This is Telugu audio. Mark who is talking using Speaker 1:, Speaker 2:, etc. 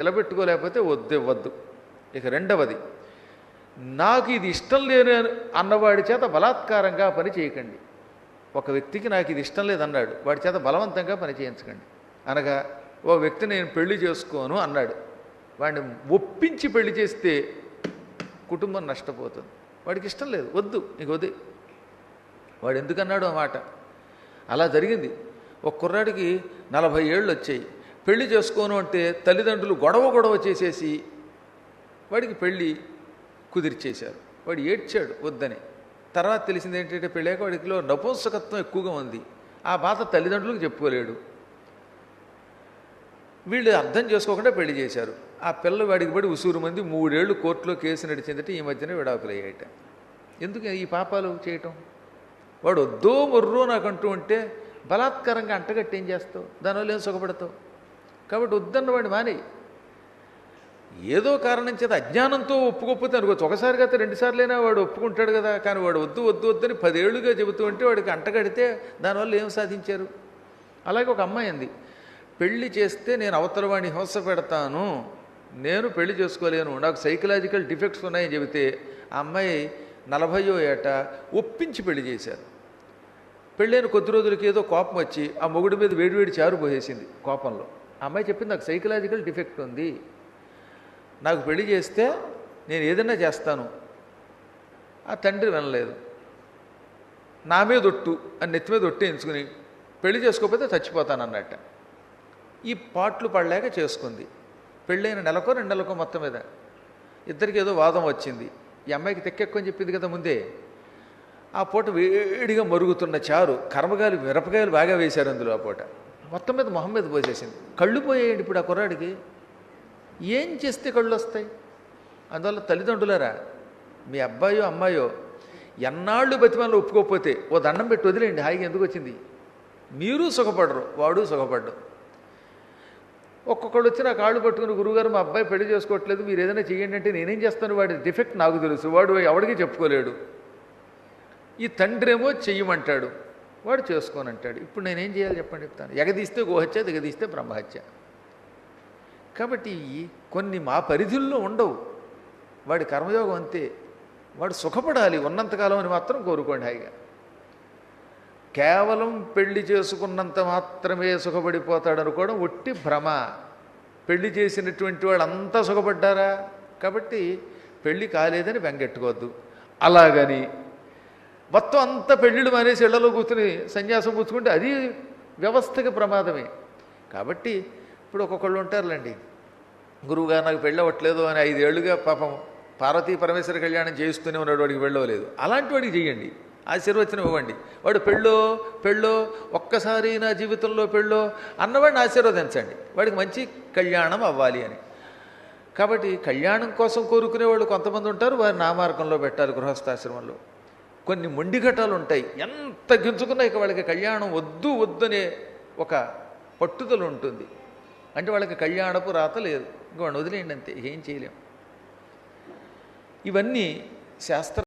Speaker 1: నిలబెట్టుకోలేకపోతే వద్దు. ఇక రెండవది, నాకు ఇది ఇష్టం లేని అన్నవాడి చేత బలాత్కారంగా పని చేయకండి. ఒక వ్యక్తికి నాకు ఇది ఇష్టం లేదన్నాడు, వాడి చేత బలవంతంగా పని చేయించకండి. అనగా ఓ వ్యక్తి నేను పెళ్లి చేసుకోను అన్నాడు, వాడిని ఒప్పించి పెళ్లి చేస్తే కుటుంబం నష్టపోతుంది. వాడికి ఇష్టం లేదు, వద్దు నీకు వద్దు. వాడు ఎందుకన్నాడు ఆ మాట? అలా జరిగింది. ఒక కుర్రాడికి 40 ఏళ్ళు వచ్చాయి, పెళ్లి చేసుకోను అంటే తల్లిదండ్రులు గొడవ చేసేసి వాడికి పెళ్ళి కుదిర్చేశారు. వాడు ఏడ్చాడు వద్దని. తర్వాత తెలిసింది ఏంటంటే పెళ్ళాక వాడికిలో నపుంసకత్వం ఎక్కువగా ఉంది. ఆ బాధ తల్లిదండ్రులకు చెప్పుకోలేడు. వీళ్ళు అర్థం చేసుకోకుండా పెళ్లి చేశారు. ఆ పిల్ల వాడికి పడి ఉసూరు మంది 3 ఏళ్ళు కోర్టులో కేసు నడిచిందంటే ఈ మధ్యనే విడాకులు అయ్యాయట. ఎందుకు ఈ పాపాలు చేయటం? వాడు వద్దో మొర్రో నాకంటూ ఉంటే బలాత్కారంగా అంటగట్టి ఏం చేస్తావు? దానివల్ల ఏం సుఖపడతావు? కాబట్టి వద్దన్న వాడిని మాని. ఏదో కారణం చేత అజ్ఞానంతో ఒప్పుకోకపోతే అనుకోవచ్చు, ఒకసారిగా 2 సార్లైనా వాడు ఒప్పుకుంటాడు కదా. కానీ వాడు వద్దని 10 ఏళ్ళుగా చెబుతూ ఉంటే వాడికి అంటగడితే దానివల్ల ఏం సాధించారు? అలాగే ఒక అమ్మాయి అంది, పెళ్లి చేస్తే నేను అవతల వాడిని హింస పెడతాను, నేను పెళ్లి చేసుకోలేను, నాకు సైకలాజికల్ డిఫెక్ట్స్ ఉన్నాయని చెబితే ఆ అమ్మాయి 40వ ఏట ఒప్పించి పెళ్లి చేశారు. పెళ్ళైన కొద్ది రోజులకి ఏదో కోపం వచ్చి ఆ మొగుడి మీద వేడివేడి చారు పోసేసింది కోపంలో. ఆ అమ్మాయి చెప్పింది, నాకు సైకలాజికల్ డిఫెక్ట్ ఉంది, నాకు పెళ్లి చేస్తే నేను ఏదైనా చేస్తాను. ఆ తండ్రి వినలేదు. నా మీద ఒట్టు అని నెత్తి మీద ఒట్టు ఎంచుకుని పెళ్లి చేసుకోకపోతే చచ్చిపోతాను అన్నట్ట. ఈ పాటలు పడలేక చేసుకుంది. పెళ్ళైన నెలకో 2 నెలలకో మొత్తం మీద ఇద్దరికి ఏదో వాదం వచ్చింది. ఈ అమ్మాయికి తెక్కెక్కుని చెప్పింది కదా ముందే. ఆ పూట వేడిగా మరుగుతున్న చారు, కర్మగాయలు మిరపకాయలు బాగా వేశారు అందులో. ఆ పూట మొత్తం మీద మొహం మీద పోసేసింది. కళ్ళు పోయేయండి ఇప్పుడు ఆ కుర్రాడికి. ఏం చేస్తే కళ్ళు వస్తాయి? అందువల్ల తల్లిదండ్రులారా, మీ అబ్బాయో అమ్మాయో ఎన్నాళ్ళు బతిమాలను ఒప్పుకోకపోతే ఓ దండం పెట్టి వదిలేయండి. హాయిగా ఎందుకు వచ్చింది? మీరు సుఖపడరు, వాడు సుఖపడ్డు. ఒక్కొక్కడు వచ్చి నా కాళ్ళు పట్టుకుని, గురువుగారు మా అబ్బాయి పెళ్లి చేసుకోవట్లేదు, మీరు ఏదైనా చేయండి అంటే నేనేం చేస్తాను? వాడి డిఫెక్ట్ నాకు తెలుసు, వాడు ఎవడికి చెప్పుకోలేడు. ఈ తండ్రి ఏమో చెయ్యమంటాడు, వాడు చేసుకోనంటాడు. ఇప్పుడు నేనేం చేయాలి చెప్పండి? చెప్తాను. ఎగదీస్తే గోహత్య, దిగదీస్తే బ్రహ్మహత్య. కాబట్టి కొన్ని మా పరిధుల్లో ఉండవు. వాడి కర్మయోగం అంతే. వాడు సుఖపడాలి ఉన్నంతకాలం అని మాత్రం కోరుకోండి హాయిగా. కేవలం పెళ్లి చేసుకున్నంత మాత్రమే సుఖపడిపోతాడు అనుకోవడం ఒట్టి భ్రమ. పెళ్లి చేసినటువంటి వాళ్ళు అంతా సుఖపడ్డారా? కాబట్టి పెళ్ళి కాలేదని బెంగెట్టుకోవద్దు. అలాగని మొత్తం అంతా పెళ్ళిళ్ళు మానేసి ఇళ్లలో కూర్చుని సన్యాసం పుచ్చుకుంటే అది వ్యవస్థకి ప్రమాదమే. కాబట్టి ఇప్పుడు ఒక్కొక్కళ్ళు ఉంటారులేండి, గురువుగారు నాకు పెళ్ళి అవ్వట్లేదు అని 5 ఏళ్ళుగా పాపం పార్వతీ పరమేశ్వర కళ్యాణం చేస్తూనే ఉన్నాడు, వాడికి వెళ్ళవలేదు. అలాంటి వాడికి చెయ్యండి, ఆశీర్వచనం ఇవ్వండి. వాడు పెళ్ళో ఒక్కసారి నా జీవితంలో పెళ్ళో అన్నవాడిని ఆశీర్వదించండి, వాడికి మంచి కళ్యాణం అవ్వాలి అని. కాబట్టి కళ్యాణం కోసం కోరుకునే వాళ్ళు కొంతమంది ఉంటారు, వారి నామార్గంలో పెట్టాలి గృహస్థాశ్రమంలో. కొన్ని మొండిఘటాలు ఉంటాయి, ఎంత గింజుకున్నా ఇక వాళ్ళకి కళ్యాణం వద్దనే ఒక పట్టుదల ఉంటుంది. అంటే వాళ్ళకి కళ్యాణపు రాత లేదు, ఇంక వాడిని వదిలేయండి అంతే, ఏం చేయలేం. ఇవన్నీ శాస్త్ర